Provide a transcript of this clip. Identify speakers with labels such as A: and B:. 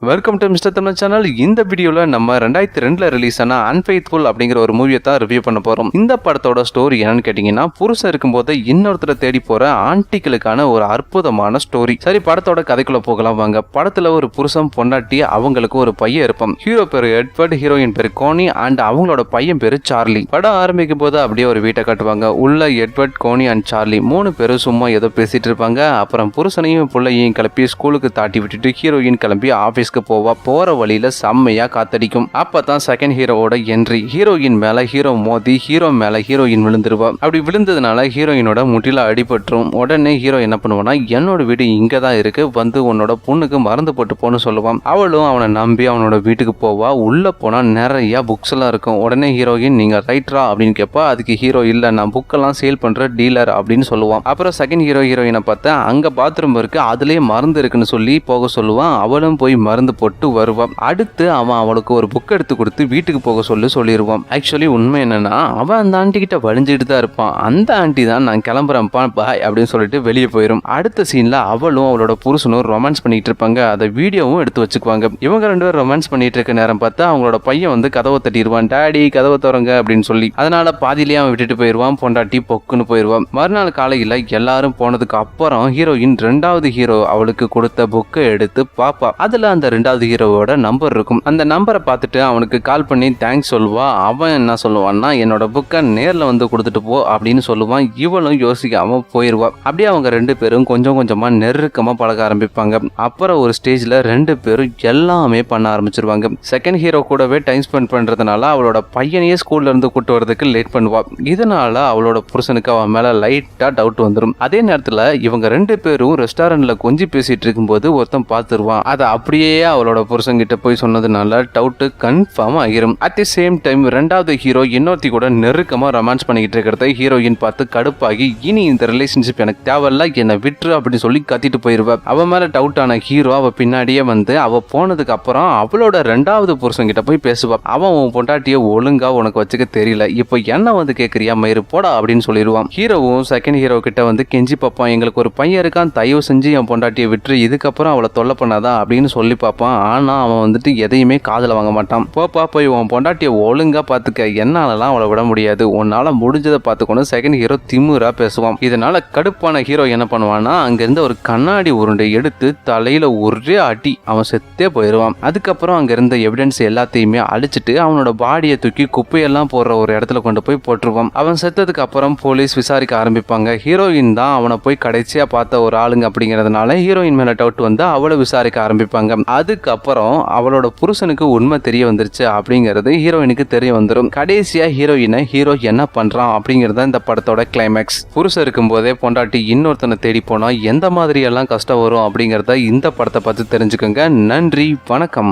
A: Welcome to mister Tamil channel. இந்த வீடியோல நம்ம 2002ல ரிலீஸ் ஆன அன்ஃபெய்த்ஃபுல் அப்படிங்கிற ஒரு மூவியை தான் ரிவ்யூ பண்ண போறோம். இந்த படத்தோட ஸ்டோரி என்னன்னு கேட்டீங்கன்னா, புருஷன் இருக்கும்போது இன்னொருத்தரை தேடி போற ஆன்டிகளுக்கான ஒரு அற்புதமான ஸ்டோரி. சரி, படத்தோட கதைக்குள்ள போகலாம் வாங்க. படத்துல ஒரு புருஷன் பொண்டாட்டி, அவங்களுக்கு ஒரு பையன் இருப்பான். ஹீரோ பேரு எட்வர்ட், ஹீரோயின் பேரு கோனி அண்ட் அவங்களோட பையன் பேரு சார்லி. படம் ஆரம்பிக்கும் போது அப்படியே ஒரு வீட்டை காட்டுவாங்க. உள்ள எட்வர்ட், கோனி அண்ட் சார்லி 3 பேரும் சும்மா ஏதோ பேசிட்டு இருப்பாங்க. அப்புறம் புருஷனையும் பிள்ளையையும் கிளப்பி ஸ்கூலுக்கு தாட்டி விட்டுட்டு ஹீரோயின் கிளம்பி ஆபீஸ் போற வழியில செம்மையா காத்தடிக்கும். அப்பதான் செகண்ட் ஹீரோவோட என்ட்ரி. ஹீரோயின் மேல ஹீரோ மோதி ஹீரோ மேல ஹீரோயின் விழுந்துருவா. அப்படி விழுந்ததுனால ஹீரோயினோட முட்டில அடிபட்டுரும். உடனே ஹீரோ என்ன பண்ணுவானா, என்னோட வீடு இங்கதான் இருக்கு, வந்து உன்னோட பொண்ணுக்கு மருந்து போட்டு போன்னு சொல்லுவான். அவளும் அவனை நம்பி அவனோட வீட்டுக்கு போவா. உள்ள போனா நிறைய புக்ஸ் எல்லாம் இருக்கும். உடனே ஹீரோயின், நீங்க ரைட்டரா அப்படின்னு கேட்பா. அதுக்கு ஹீரோ, இல்ல நான் புக்கெல்லாம் சேல் பண்ற டீலர் அப்படின்னு சொல்லுவான். அப்புறம் செகண்ட் ஹீரோயினை பார்த்தா அங்க பாத்ரூம் இருக்கு, அதுலயே மருந்து இருக்குன்னு சொல்லி போக சொல்லுவான். அவளும் போய் மருந்து போட்டு வருவான். அடுத்து அவன் அவளுக்கு ஒரு புக் எடுத்து கொடுத்து வீட்டுக்கு போக சொல்லிடுவான். ஆக்சுவலி உண்மை என்னன்னா, அவன் அந்த ஆண்டி கிட்ட வலிஞ்சிட்டு தான் இருப்பான். அந்த ஆண்டி தான் நான் கிளம்புறேன்ப்பா பாய் அப்படின்னு சொல்லிட்டு வெளியே போயிடும். அடுத்த சீன்ல அவளும் அவளோட புருஷனும் ரொமான்ஸ் பண்ணிட்டு இருப்பாங்க. அதை வீடியோவும் எடுத்து வச்சுக்குவாங்க. இவங்க 2 பேரும் ரொமான்ஸ் பண்ணிட்டு இருக்க நேரம் பார்த்தா அவங்களோட பையன் வந்து கதவை தட்டிடுவான். டாடி கதவை திறங்க அப்படின்னு சொல்லி. அதனால பாதியிலேயே அவன் விட்டுட்டு போயிடுவான். பொண்டாட்டி பொக்குன்னு போயிடுவான். மறுநாள் காலையில எல்லாரும் போனதுக்கு அப்புறம் ஹீரோயின் 2வது ஹீரோ அவளுக்கு கொடுத்த புக்கை எடுத்து பாப்பா. அதுல அந்த 2வது ஹீரோவோட நம்பர் இருக்கும். அந்த நம்பரை பார்த்துட்டு அவனுக்கு கால் பண்ணி தேங்க்ஸ் சொல்லுவா. அவன் என்ன சொல்லுவான்னா, என்னோட புக்கை நேர்ல வந்து கொடுத்துட்டு போ அப்படின்னு சொல்லுவான். இவளும் யோசிக்காம போயிருவா. அப்படியே அவங்க 2 பேரும் கொஞ்சம் கொஞ்சமா நெருக்கமா பழக ஆரம்பிப்பாங்க. அப்புறம் ஒரு ஸ்டேஜ்ல 2 பேரும் எல்லாமே பண்ண ஆரம்பிச்சிருவாங்க. செகண்ட் ஹீரோ கூடவே டைம் ஸ்பெண்ட் பண்றதுனால அவளோட பையனையே ஸ்கூல்ல இருந்து கூட்டு வரதுக்கு லேட் பண்ணுவா. இதனால அவளோட புருஷனுக்கு அவன் மேல லைட்டா டவுட் வந்துடும். அதே நேரத்துல இவங்க 2 பேரும் ரெஸ்டாரண்ட்ல கொஞ்சி பேசிட்டு இருக்கும்போது ஒருத்தன் பார்த்துருவான். அதை அப்படியே அவளோட புருஷன் கிட்ட போய் சொன்னதுனால டவுட் கன்ஃபார்ம் ஆகிரும். அட் தி சேம் டைம் 2வது ஹீரோ இன்னொருத்தி கூட நெருக்கமா ரொமான்ஸ் பண்ணிக்கிட்டு இருக்கிறத ஹீரோயின் பார்த்து கடுப்பாகி, இனி இந்த ரிலேஷன்ஷிப் எனக்கு தேவையில்ல, என்னை விட்டுரு அப்படின்னு சொல்லி கத்திட்டு போயிருவா. அவ மேல டவுட் ஆன ஹீரோ அவ பின்னாடியே வந்து அவ போனதுக்கு அப்புறம் அவளோட 2வது புருஷன் கிட்ட போய் பேசுவா. அவன் உன் பொண்டாட்டிய ஒழுங்கா உனக்கு வச்சுக்க தெரியல, இப்போ என்ன வந்து கேக்குறியா, மயிறு போடா அப்படின்னு சொல்லிடுவான். ஹீரோவும் செகண்ட் ஹீரோ கிட்ட வந்து கெஞ்சி பார்ப்பான். எங்களுக்கு ஒரு பையன் இருக்கான், தயவு செஞ்சு என் பொண்டாட்டியை விட்டுரு, இதுக்கப்புறம் அவளை தொல்லை பண்ணாதா அப்படின்னு சொல்லி பார்ப்பான். ஆனா அவன் வந்துட்டு எதையுமே காதுல வாங்க மாட்டான். போப்பா போய் உன் பொண்டாட்டியை ஒழுங்கா பாத்துக்க, என்னாலலாம் அவளை விட முடியாது, உன்னால முடிஞ்சதை பார்த்துக்கணும் செகண்ட் ஹீரோ திமுறா பேசுவான். இதனால கடுப்பான ஹீரோ என்ன பண்ணுவான்னா, அங்கிருந்து ஒரு கண்ணாடி உருண்டை எடுத்து தலையில ஒரே அடி, அவன் செத்தே போயிடுவான். அதுக்கப்புறம் அங்க இருந்த எவிடன்ஸ் எல்லாத்தையுமே அழிச்சிட்டு அவனோட பாடியை தூக்கி குப்பையெல்லாம் போடுற ஒரு இடத்துல கொண்டு போய் போட்டுருவான். அவன் செத்ததுக்கு அப்புறம் போலீஸ் விசாரிக்க ஆரம்பிப்பாங்க. ஹீரோயின் தான் அவனை போய் கடைசியா பார்த்த ஒரு ஆளுங்க அப்படிங்கறதுனால ஹீரோயின் மேல டவுட் வந்து அவளை விசாரிக்க ஆரம்பிப்பாங்க. அதுக்கப்புறம் அவளோட புருஷனுக்கு உண்மை தெரிய வந்துருச்சு அப்படிங்கிறது ஹீரோயினுக்கு தெரிய வந்துடும். கடைசியா ஹீரோயினை ஹீரோ என்ன பண்றான் அப்படிங்கறத இந்த படத்தோட கிளைமேக்ஸ். புருஷன் இருக்கும் போதே பொண்டாட்டி இன்னொருத்தனை தேடி போனா எந்த மாதிரி எல்லாம் கஷ்டம் வரும் அப்படிங்கறத இந்த படத்தை பார்த்து தெரிஞ்சுக்கோங்க. நன்றி, வணக்கம்.